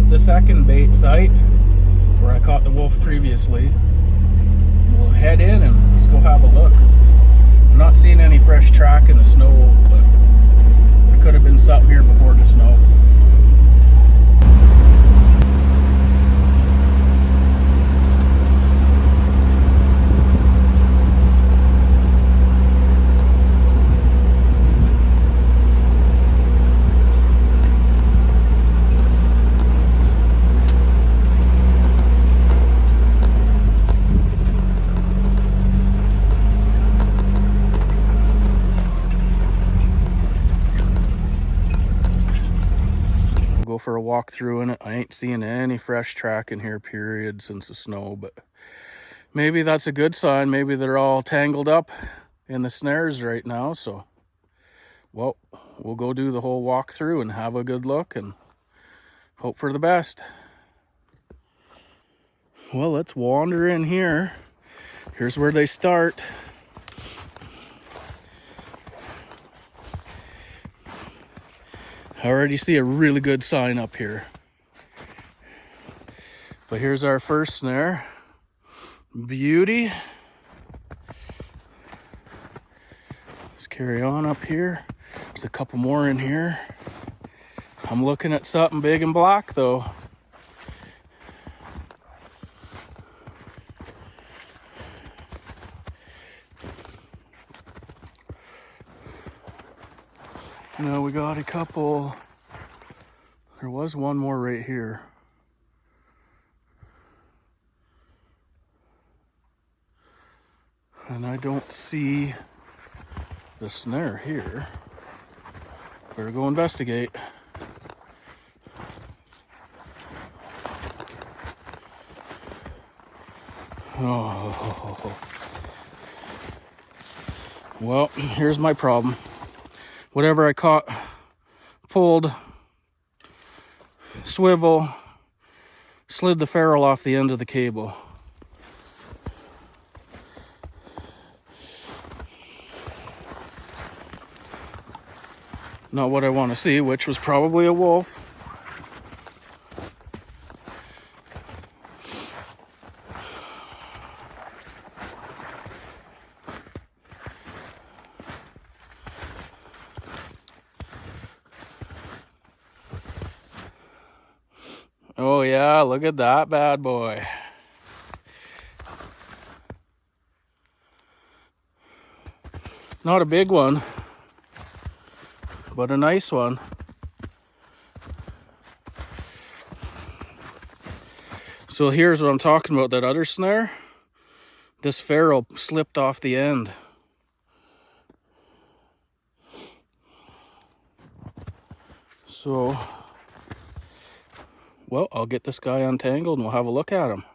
the second bait site where I caught the wolf previously. We'll head in and let's go have a look. I'm not seeing any fresh track in the snow, but there could have been something here before the snow. Go for a walk through in it. I ain't seeing any fresh track in here, period, since the snow, but maybe that's a good sign. Maybe they're all tangled up in the snares right now. So, well, we'll go do the whole walk through and have a good look and hope for the best. Well, let's wander in here. Here's where they start. I already see a really good sign up here. But here's our first snare. Beauty. Let's carry on up here. There's a couple more in here. I'm looking at something big and black though. Now we got a couple. There was one more right here. And I don't see the snare here. Better go investigate. Oh. Well, here's my problem. Whatever I caught, pulled, swivel, slid the ferrule off the end of the cable. Not what I want to see, which was probably a wolf. Oh yeah, look at that bad boy. Not a big one, but a nice one. So here's what I'm talking about, that other snare. This ferrule slipped off the end. So, well, I'll get this guy untangled and we'll have a look at him.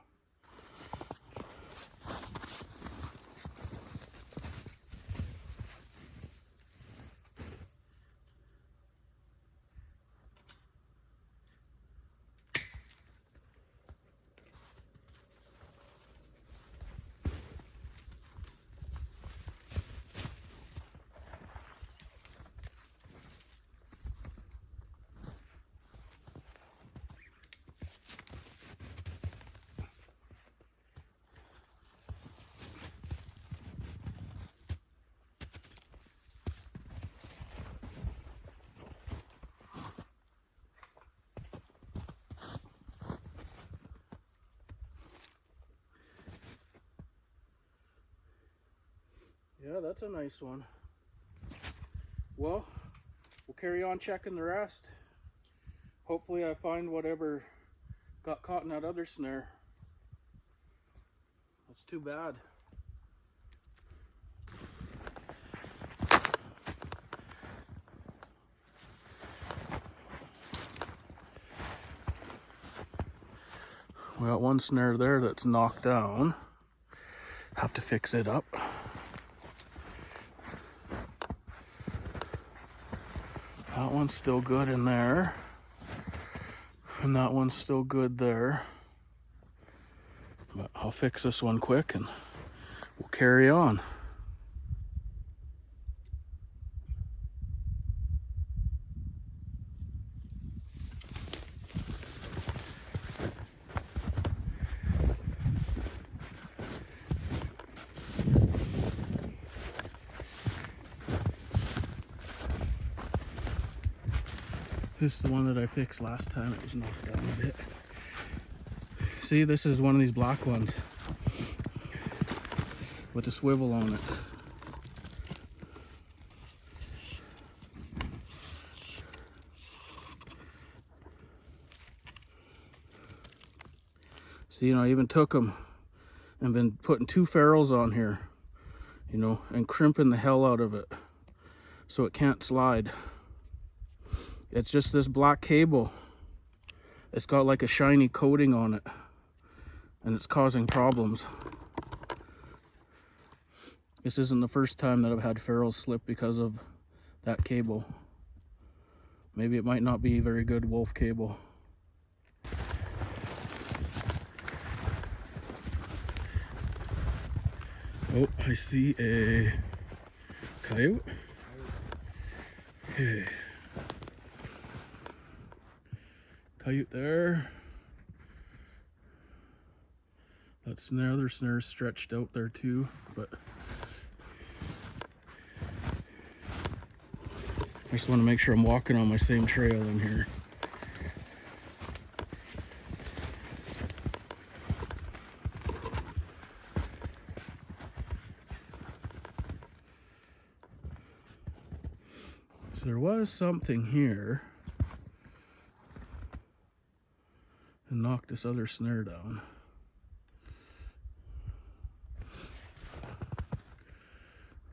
Yeah, that's a nice one. Well, we'll carry on checking the rest. Hopefully I find whatever got caught in that other snare. That's too bad. We got one snare there that's knocked down. Have to fix it up. That one's still good in there. And that one's still good there. But I'll fix this one quick and we'll carry on. This is the one that I fixed last time. It was knocked down a bit. See, this is one of these black ones with a swivel on it. See, you know, I even took them and been putting 2 ferrules on here, you know, and crimping the hell out of it so it can't slide. It's just this black cable. It's got like a shiny coating on it, and it's causing problems. This isn't the first time that I've had ferrules slip because of that cable. Maybe it might not be very good wolf cable. Oh, I see a coyote. Okay. Coyote there. That snare, their snare's stretched out there too, but I just want to make sure I'm walking on my same trail in here. So there was something here and knocked this other snare down.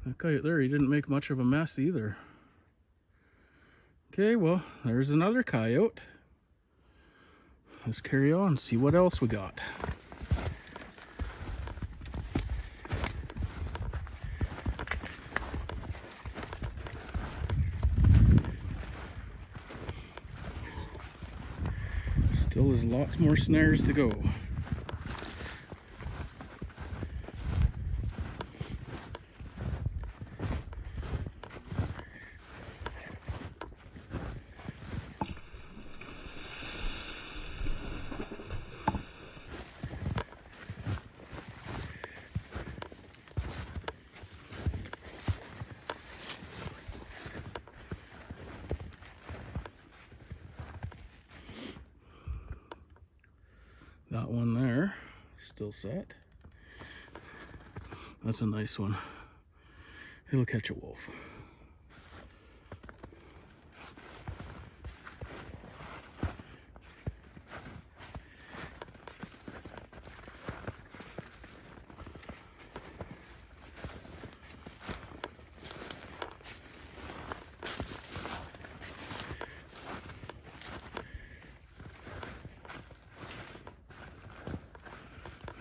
That coyote there, he didn't make much of a mess either. Okay, well, there's another coyote. Let's carry on, see what else we got. Still has lots more snares to go. That one there, still set. That's a nice one. It'll catch a wolf.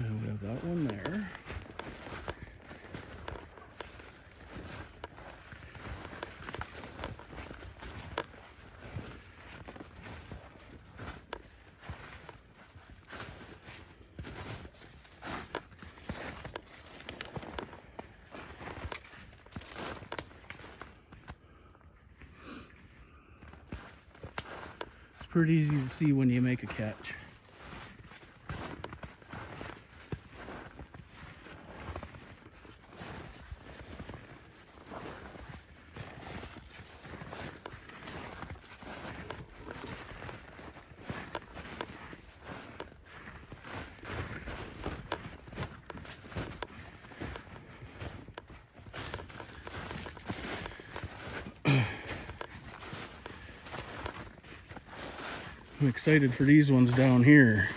And we have that one there. It's pretty easy to see when you make a catch. I'm excited for these ones down here.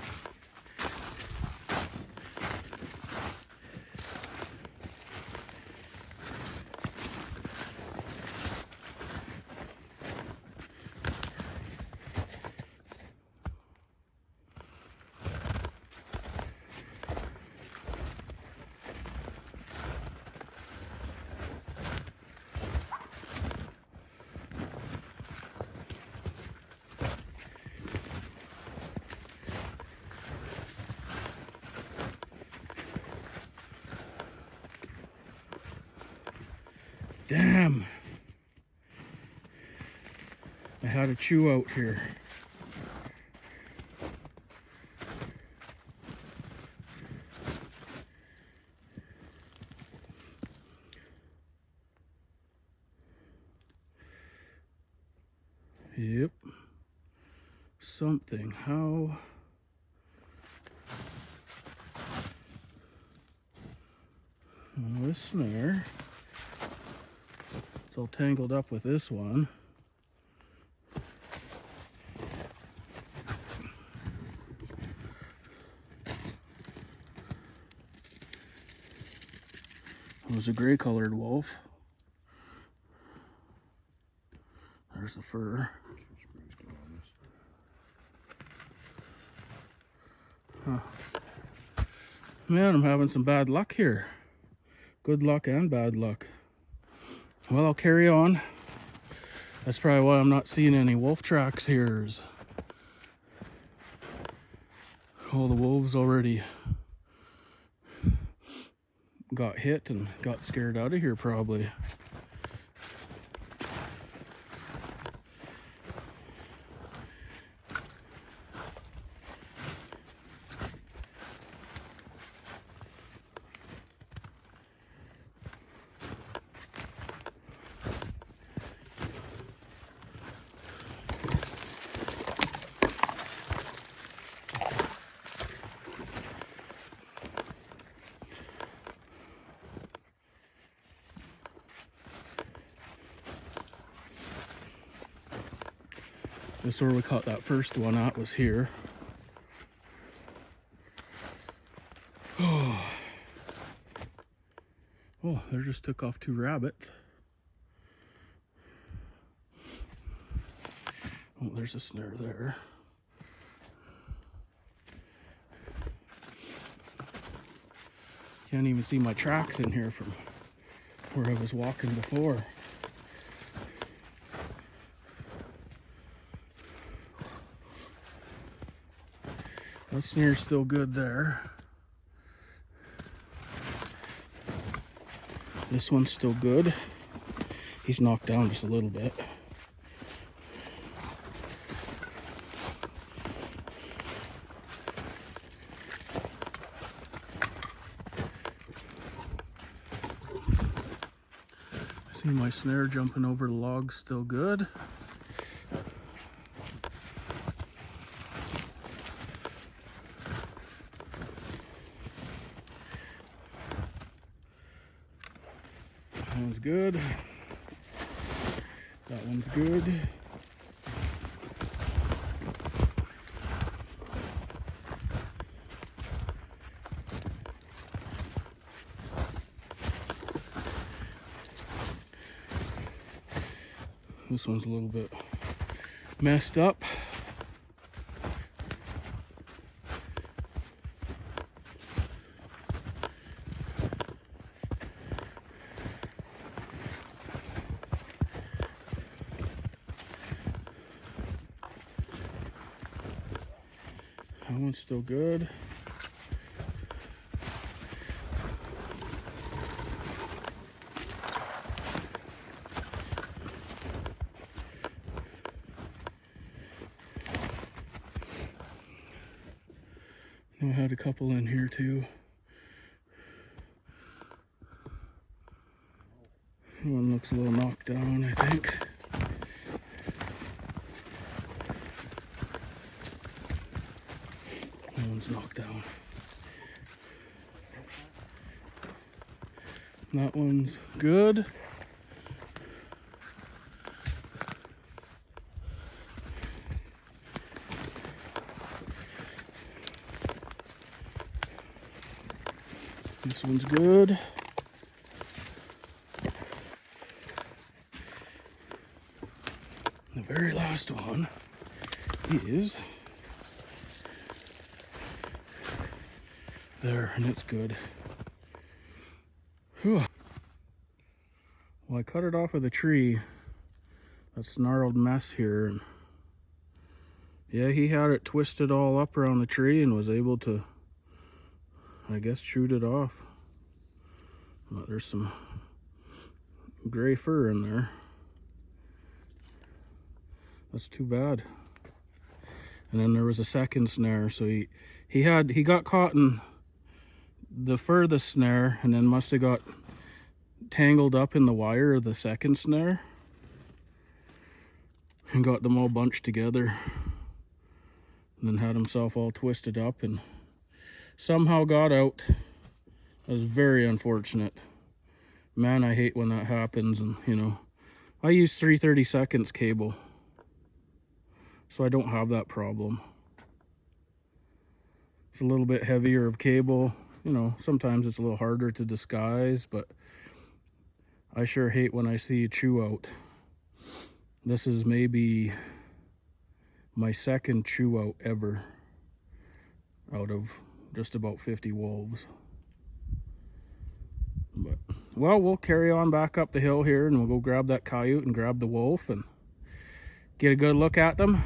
Damn. I had a chew out here. Yep. something. How? Well, this snare, it's all tangled up with this one. It was a gray colored wolf. There's the fur. Huh. Man, I'm having some bad luck here. Good luck and bad luck. Well, I'll carry on. That's probably why I'm not seeing any wolf tracks here. All the wolves already got hit and got scared out of here probably. This is where we caught that first one at, was here. Oh, there just took off 2 rabbits. Oh, there's a snare there. Can't even see my tracks in here from where I was walking before. That snare's still good there. This one's still good. He's knocked down just a little bit. I see my snare jumping over the log, still good. That one's good. That one's good. This one's a little bit messed up. That one's still good. I had a couple in here too. One looks a little knocked down, I think. That one's knocked down. That one's good. This one's good. The very last one is there, and it's good. Whew. Well, I cut it off of the tree, that snarled mess here, and yeah, he had it twisted all up around the tree and was able to, I guess, shoot it off. But there's some gray fur in there. That's too bad. And then there was a second snare, so he got caught in the furthest snare and then must have got tangled up in the wire of the second snare and got them all bunched together. and then had himself all twisted up and somehow got out. That was very unfortunate. Man, I hate when that happens. And you know, I use 3/32 cable, so I don't have that problem. It's a little bit heavier of cable, you know, sometimes it's a little harder to disguise, but I sure hate when I see chew out. This is maybe my second chew out ever out of just about 50 wolves. But well, we'll carry on back up the hill here and we'll go grab that coyote and grab the wolf and get a good look at them.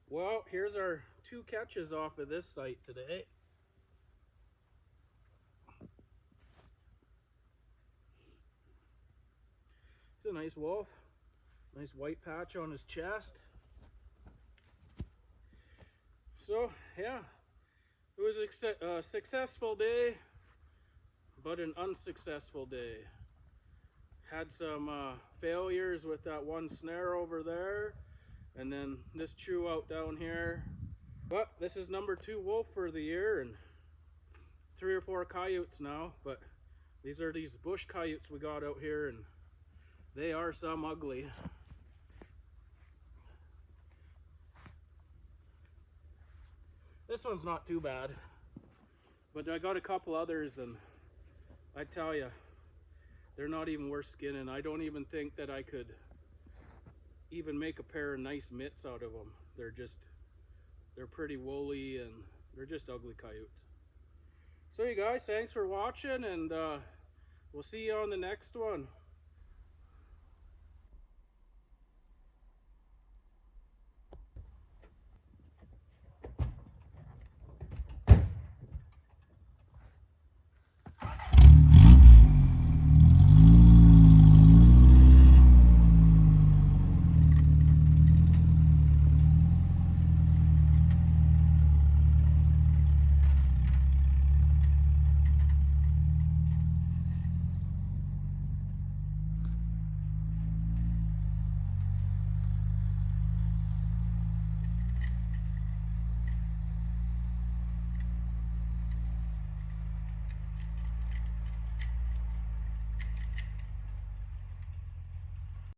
Well, here's our 2 catches off of this site today. It's a nice wolf. Nice white patch on his chest. So, yeah, it was a successful day, but an unsuccessful day. Had some failures with that one snare over there, and then this chew out down here. But this is number 2 wolf for the year, and 3 or 4 coyotes now. But these are these bush coyotes we got out here, and they are some ugly. This one's not too bad, but I got a couple others, and I tell you, they're not even worth skinning. I don't even think that I could even make a pair of nice mitts out of them. They're pretty woolly, and they're just ugly coyotes. So you guys, thanks for watching, and we'll see you on the next one.